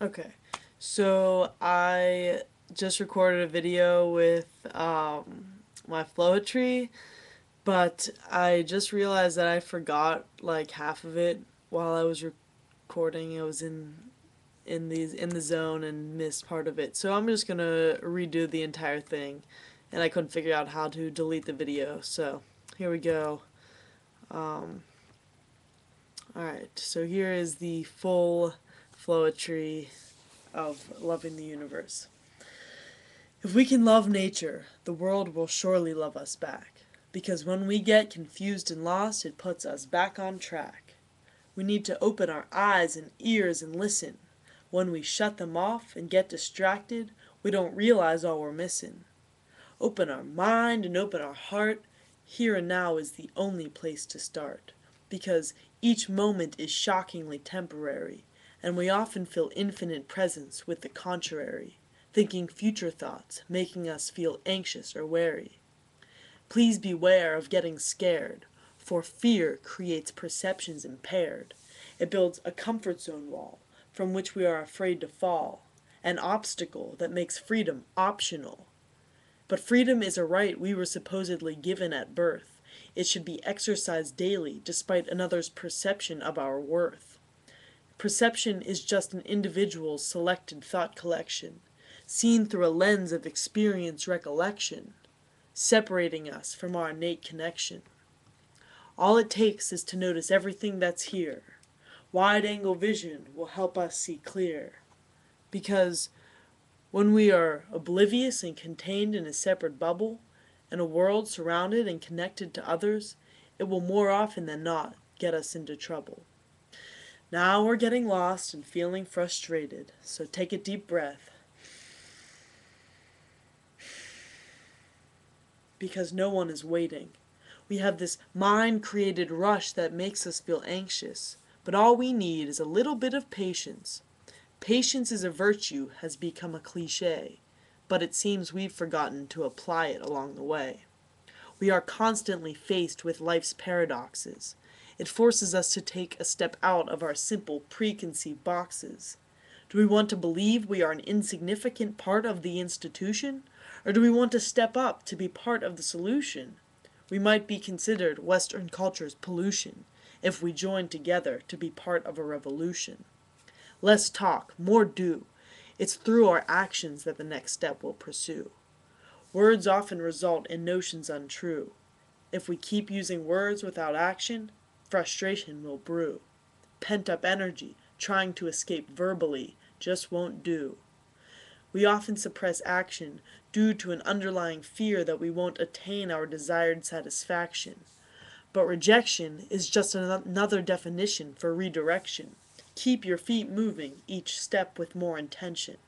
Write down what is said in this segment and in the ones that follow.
Okay, so I just recorded a video with my Floetry, but I just realized that I forgot like half of it while I was recording. I was in the zone and missed part of it. So I'm just gonna redo the entire thing, and I couldn't figure out how to delete the video. So here we go. Um, all right, so here is the full Floetry of loving the universe. If we can love nature, the world will surely love us back. Because when we get confused and lost, it puts us back on track. We need to open our eyes and ears and listen. When we shut them off and get distracted, we don't realize all we're missing. Open our mind and open our heart. Here and now is the only place to start. Because each moment is shockingly temporary, and we often feel infinite presence with the contrary, thinking future thoughts, making us feel anxious or wary. Please beware of getting scared, for fear creates perceptions impaired. It builds a comfort zone wall from which we are afraid to fall, an obstacle that makes freedom optional. But freedom is a right we were supposedly given at birth. It should be exercised daily despite another's perception of our worth. Perception is just an individual's selected thought collection, seen through a lens of experience recollection, separating us from our innate connection. All it takes is to notice everything that's here. Wide-angle vision will help us see clear. Because when we are oblivious and contained in a separate bubble, in a world surrounded and connected to others, it will more often than not get us into trouble. Now we're getting lost and feeling frustrated, so take a deep breath. Because no one is waiting. We have this mind-created rush that makes us feel anxious, but all we need is a little bit of patience. Patience is a virtue has become a cliche, but it seems we've forgotten to apply it along the way. We are constantly faced with life's paradoxes. It forces us to take a step out of our simple preconceived boxes. Do we want to believe we are an insignificant part of the institution? Or do we want to step up to be part of the solution? We might be considered Western culture's pollution if we join together to be part of a revolution. Less talk, more do. It's through our actions that the next step will pursue. Words often result in notions untrue. If we keep using words without action, frustration will brew. Pent-up energy, trying to escape verbally, just won't do. We often suppress action due to an underlying fear that we won't attain our desired satisfaction. But rejection is just another definition for redirection. Keep your feet moving, each step with more intention.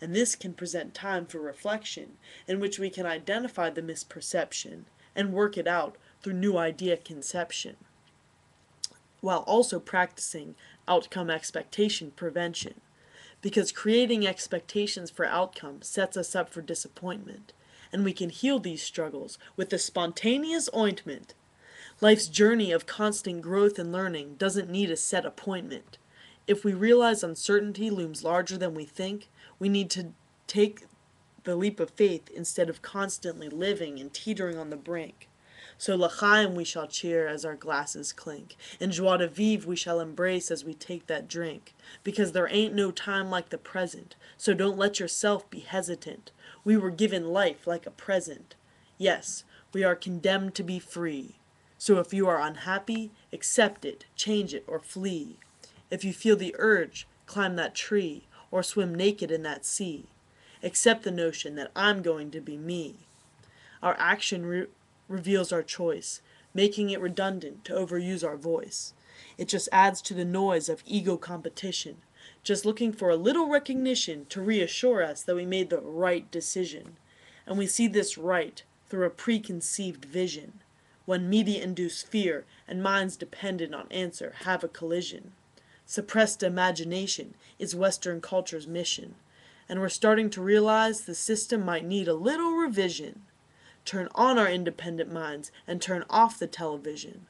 And this can present time for reflection, in which we can identify the misperception and work it out through new idea conception, while also practicing outcome expectation prevention. Because creating expectations for outcome sets us up for disappointment, and we can heal these struggles with the spontaneous ointment. Life's journey of constant growth and learning doesn't need a set appointment. If we realize uncertainty looms larger than we think, we need to take the leap of faith instead of constantly living and teetering on the brink. So l'chaim we shall cheer as our glasses clink, and joie de vivre we shall embrace as we take that drink. Because there ain't no time like the present, so don't let yourself be hesitant. We were given life like a present. Yes, we are condemned to be free. So if you are unhappy, accept it, change it, or flee. If you feel the urge, climb that tree, or swim naked in that sea. Accept the notion that I'm going to be me. Our action reveals our choice, making it redundant to overuse our voice. It just adds to the noise of ego competition, just looking for a little recognition to reassure us that we made the right decision. And we see this right through a preconceived vision, when media-induced fear and minds dependent on answer have a collision. Suppressed imagination is Western culture's mission, and we're starting to realize the system might need a little revision. Turn on our independent minds and turn off the television.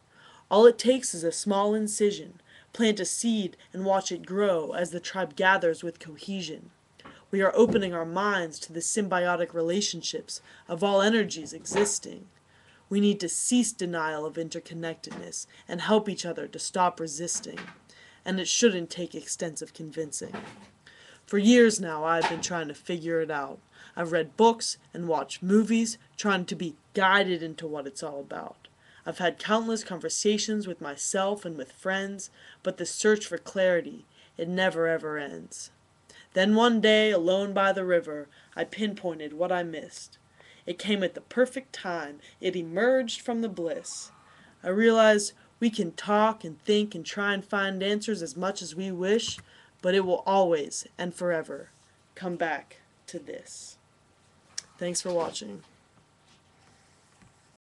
All it takes is a small incision, Plant a seed and watch it grow as the tribe gathers with cohesion. We are opening our minds to the symbiotic relationships of all energies existing. We need to cease denial of interconnectedness and help each other to stop resisting. And it shouldn't take extensive convincing. For years now, I've been trying to figure it out. I've read books and watched movies, trying to be guided into what it's all about. I've had countless conversations with myself and with friends, but the search for clarity, it never ever ends. Then one day, alone by the river, I pinpointed what I missed. It came at the perfect time. It emerged from the bliss. I realized we can talk and think and try and find answers as much as we wish, but it will always and forever come back to this. Thanks for watching.